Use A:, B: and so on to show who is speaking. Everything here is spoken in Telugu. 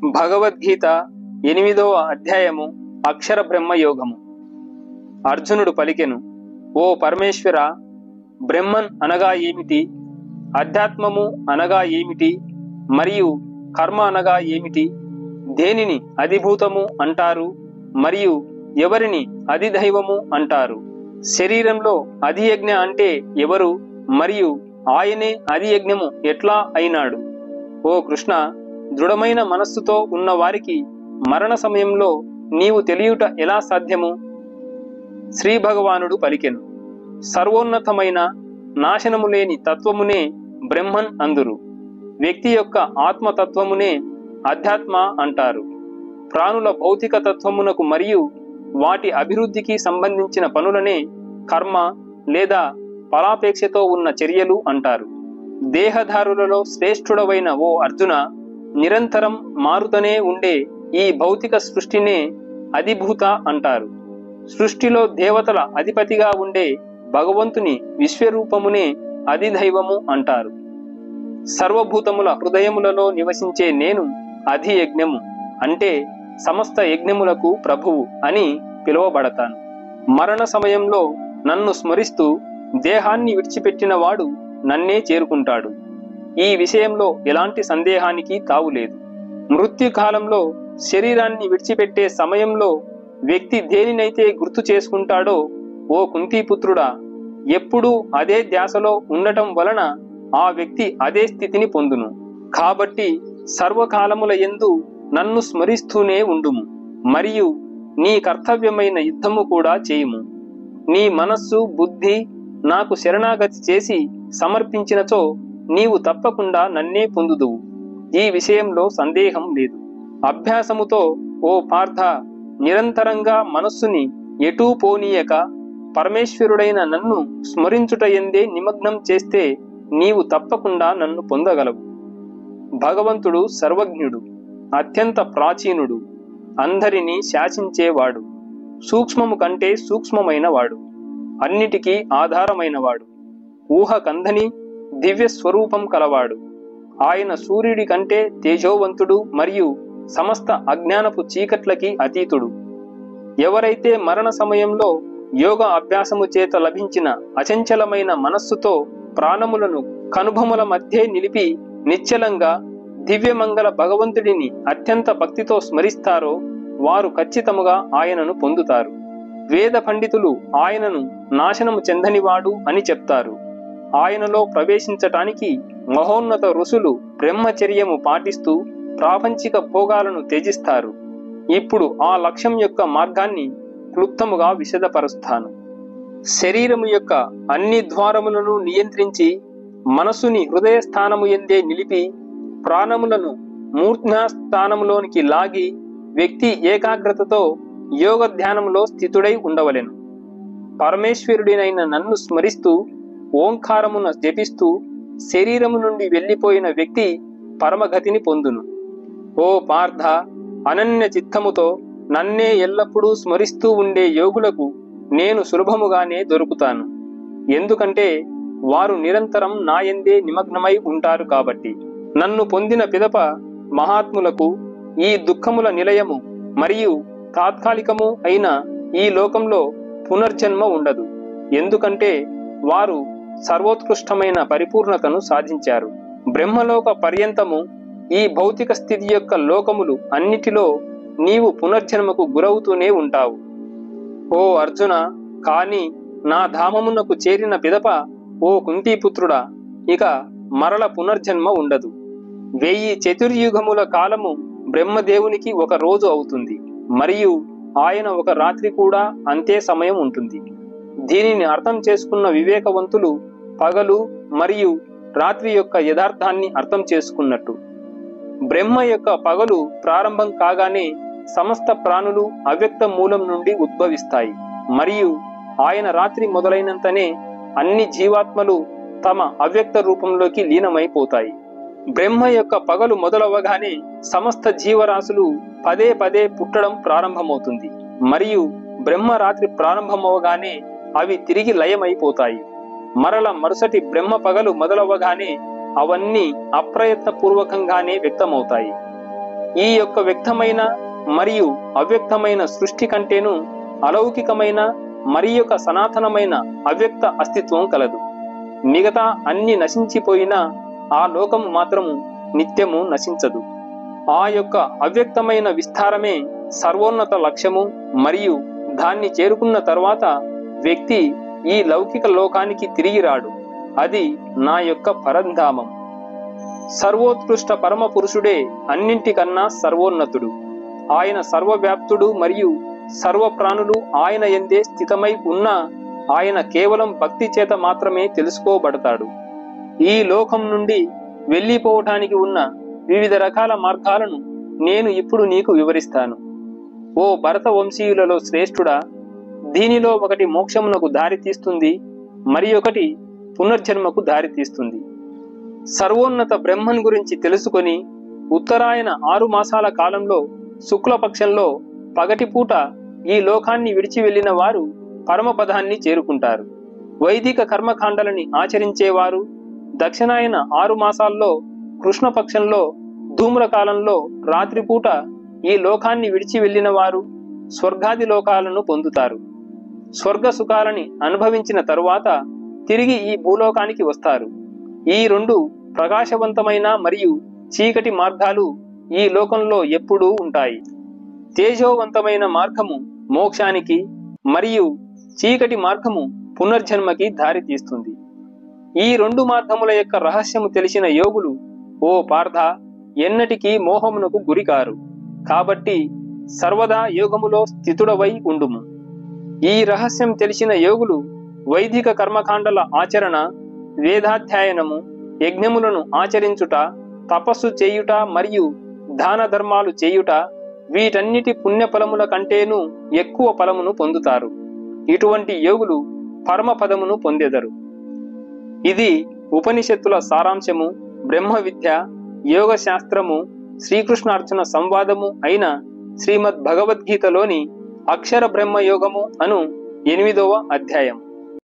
A: భగవద్గీత 8వ అధ్యాయము అక్షర బ్రహ్మయోగము. అర్జునుడు పలికెను, ఓ పరమేశ్వర, బ్రహ్మన్ అనగా ఏమిటి? అధ్యాత్మము అనగా ఏమిటి? మరియు కర్మ అనగా ఏమిటి? దేనిని అధిభూతము అంటారు మరియు ఎవరిని అధిదైవము అంటారు? శరీరంలో అధియజ్ఞ అంటే ఎవరు మరియు ఆయనే అధియజ్ఞము ఎట్లా అయినాడు? ఓ కృష్ణ, దృఢమైన మనస్సుతో ఉన్న వారికి మరణ సమయంలో నీవు తెలియుట ఎలా సాధ్యము? శ్రీ భగవానుడు పలికెను, సర్వోన్నతమైన నాశనము లేని తత్వమునే బ్రహ్మన్ అందురు. వ్యక్తి యొక్క ఆత్మతత్వమునే అధ్యాత్మ అంటారు. ప్రాణుల భౌతిక తత్వమునకు మరియు వాటి అభివృద్ధికి సంబంధించిన పనులనే కర్మ లేదా ఫలాపేక్షతో ఉన్న చర్యలు అంటారు. దేహధారులలో శ్రేష్ఠుడవైన ఓ అర్జున, నిరంతరం మారుతనే ఉండే ఈ భౌతిక సృష్టినే అధిభూత అంటారు. సృష్టిలో దేవతల అధిపతిగా ఉండే భగవంతుని విశ్వరూపమునే అధిదైవము అంటారు. సర్వభూతముల హృదయములలో నివసించే నేను అధియజ్ఞము అంటే సమస్త యజ్ఞములకు ప్రభువు అని పిలువబడతాను. మరణ సమయంలో నన్ను స్మరిస్తూ దేహాన్ని విడిచిపెట్టిన వాడు నన్నే చేరుకుంటాడు. ఈ విషయంలో ఎలాంటి సందేహానికి తావులేదు. మృత్యుకాలంలో శరీరాన్ని విడిచిపెట్టే సమయంలో వ్యక్తి దేనినైతే గుర్తు చేసుకుంటాడో, ఓ కుంతీపుత్రుడా, ఎప్పుడూ అదే ధ్యాసలో ఉండటం వలన ఆ వ్యక్తి అదే స్థితిని పొందును. కాబట్టి సర్వకాలముల యందు నన్ను స్మరిస్తూనే ఉండుము మరియు నీ కర్తవ్యమైన యుద్ధము కూడా చేయుము. నీ మనస్సు బుద్ధి నాకు శరణాగతి చేసి సమర్పించినచో నీవు తప్పకుండా నన్నే పొందుదువు. ఈ విషయంలో సందేహం లేదు. అభ్యాసముతో ఓ పార్థ, నిరంతరంగా మనస్సుని ఎటూ పోనీయక పరమేశ్వరుడైన నన్ను స్మరించుట యందే నిమగ్నం చేస్తే నీవు తప్పకుండా నన్ను పొందగలవు. భగవంతుడు సర్వజ్ఞుడు, అత్యంత ప్రాచీనుడు, అందరినీ శాసించేవాడు, సూక్ష్మము కంటే సూక్ష్మమైన వాడు, అన్నిటికీ ఆధారమైనవాడు, ఊహకందని దివ్య స్వరూపం కలవాడు. ఆయన సూర్యుడి కంటే తేజోవంతుడు మరియు సమస్త అజ్ఞానపు చీకట్లకి అతీతుడు. ఎవరైతే మరణ సమయంలో యోగ అభ్యాసము చేత లభించిన అచంచలమైన మనస్సుతో ప్రాణములను కనుభముల మధ్య నిలిపి నిశ్చలంగా దివ్యమంగళ భగవంతుడిని అత్యంత భక్తితో స్మరిస్తారో వారు ఖచ్చితముగా ఆయనను పొందుతారు. వేద పండితులు ఆయనను నాశనము చెందనివాడు అని చెప్తారు. ఆయనలో ప్రవేశించటానికి మహోన్నత ఋషులు బ్రహ్మచర్యము పాటిస్తూ ప్రాపంచిక భోగాలను త్యజిస్తారు. ఇప్పుడు ఆ లక్ష్యం యొక్క మార్గాన్ని క్లుప్తముగా విశదపరుస్తాను. శరీరము యొక్క అన్ని ద్వారములను నియంత్రించి మనసుని హృదయ స్థానము యందే నిలిపి ప్రాణములను మూర్ధ్నాస్థానములోనికి లాగి వ్యక్తి ఏకాగ్రతతో యోగ ధ్యానములో స్థితుడై ఉండవలెను. పరమేశ్వరుడినైన నన్ను స్మరిస్తూ ఓంకారమున జపిస్తూ శరీరము నుండి వెళ్ళిపోయిన వ్యక్తి పరమగతిని పొందును. ఓ పార్థ, అనన్య చిత్తముతో నన్నే ఎల్లప్పుడూ స్మరిస్తూ ఉండే యోగులకు నేను సులభముగానే దొరుకుతాను. ఎందుకంటే వారు నిరంతరం నాయందే నిమగ్నమై ఉంటారు కాబట్టి. నన్ను పొందిన పిదప మహాత్ములకు ఈ దుఃఖముల నిలయము మరియు తాత్కాలికము అయిన ఈ లోకంలో పునర్జన్మ ఉండదు. ఎందుకంటే వారు సర్వోత్కృష్టమైన పరిపూర్ణతను సాధించారు. బ్రహ్మలోక పర్యంతము ఈ భౌతిక స్థితి యొక్క లోకములు అన్నిటిలో నీవు పునర్జన్మకు గురవుతూనే ఉంటావు. ఓ అర్జున, కాని నా ధామమునకు చేరిన పిదప ఓ కుంతీపుత్రుడా, ఇక మరల పునర్జన్మ ఉండదు. 1000 చతుర్యుగముల కాలము బ్రహ్మదేవునికి ఒక రోజు అవుతుంది మరియు ఆయన ఒక రాత్రి కూడా అంతే సమయం ఉంటుంది. దీనిని అర్థం చేసుకున్న వివేకవంతులు పగలు మరియు రాత్రి యొక్క యథార్థాన్ని అర్థం చేసుకున్నట్టు. బ్రహ్మ యొక్క పగలు ప్రారంభం కాగానే సమస్త ప్రాణులు అవ్యక్త మూలం నుండి ఉద్భవిస్తాయి మరియు ఆయన రాత్రి మొదలైనంతనే అన్ని జీవాత్మలు తమ అవ్యక్త రూపంలోకి లీనమైపోతాయి. బ్రహ్మ యొక్క పగలు మొదలవగానే సమస్త జీవరాశులు పదే పదే పుట్టడం ప్రారంభమవుతుంది మరియు బ్రహ్మ రాత్రి ప్రారంభమవగానే అవి తిరిగి లయమైపోతాయి. మరల మరుసటి బ్రహ్మ పగలు మొదలవగానే అవన్నీ అప్రయత్న పూర్వకంగానే వ్యక్తమవుతాయి. ఈ యొక్క వ్యక్తమైన మరియు అవ్యక్తమైన సృష్టి కంటేను అలౌకికమైన మరి యొక్క సనాతనమైన అవ్యక్త అస్తిత్వం కలదు. మిగతా అన్ని నశించిపోయినా ఆ లోకము మాత్రము నిత్యము నశించదు. ఆ యొక్క అవ్యక్తమైన విస్తారమే సర్వోన్నత లక్ష్యము. మరియు దాన్ని చేరుకున్న తర్వాత వ్యక్తి ఈ లౌకిక లోకానికి తిరిగి రాడు. అది నా యొక్క పరంధామం. సర్వోత్కృష్ట పరమ పురుషుడే అన్నింటికన్నా సర్వోన్నతుడు. ఆయన సర్వవ్యాప్తుడు మరియు సర్వ ప్రాణులు ఆయన యందే స్థితమై ఉన్న ఆయన కేవలం భక్తి చేత మాత్రమే తెలుసుకోబడతాడు. ఈ లోకం నుండి వెళ్ళిపోవటానికి ఉన్న వివిధ రకాల మార్గాలను నేను ఇప్పుడు నీకు వివరిస్తాను. ఓ భరత వంశీయులలో శ్రేష్ఠుడా, దీనిలో ఒకటి మోక్షమునకు దారి తీస్తుంది, మరి ఒకటి పునర్జన్మకు దారి తీస్తుంది. సర్వోన్నత బ్రహ్మన్ గురించి తెలుసుకొని ఉత్తరాయణ 6 మాసాల కాలంలో శుక్లపక్షంలో పగటిపూట ఈ లోకాన్ని విడిచి వెళ్లిన వారు పరమపదాన్ని చేరుకుంటారు. వైదిక కర్మకాండలని ఆచరించేవారు దక్షిణాయన 6 మాసాల్లో కృష్ణపక్షంలో ధూమ్రకాలంలో రాత్రిపూట ఈ లోకాన్ని విడిచి వెళ్లిన వారు స్వర్గాది లోకాలను పొందుతారు. స్వర్గ సుఖాలని అనుభవించిన తరువాత తిరిగి ఈ భూలోకానికి వస్తారు. ఈ 2 ప్రకాశవంతమైన మరియు చీకటి మార్గాలు ఈ లోకంలో ఎప్పుడూ ఉంటాయి. తేజోవంతమైన మార్గము మోక్షానికి మరియు చీకటి మార్గము పునర్జన్మకి దారి తీస్తుంది. ఈ 2 మార్గముల యొక్క రహస్యము తెలిసిన యోగులు, ఓ పార్థ, ఎన్నటికీ మోహమునకు గురికారు. కాబట్టి సర్వదా యోగములో స్థితుడవై ఉండుము. ఈ రహస్యం తెలిసిన యోగులు వైదిక కర్మకాండల ఆచరణ, వేదాధ్యయనము, యజ్ఞములను ఆచరించుట, తపస్సు చేయుట మరియు దాన ధర్మాలు చేయుట, వీటన్నిటి పుణ్యఫలముల కంటేనూ ఎక్కువ ఫలమును పొందుతారు. ఇటువంటి యోగులు పరమపదమును పొందెదరు. ఇది ఉపనిషత్తుల సారాంశము, బ్రహ్మ విద్య, యోగ శాస్త్రము, శ్రీకృష్ణార్జున సంవాదము అయిన శ్రీమద్ భగవద్గీతలోని అక్షర బ్రహ్మ యోగము అను 8వ అధ్యాయం.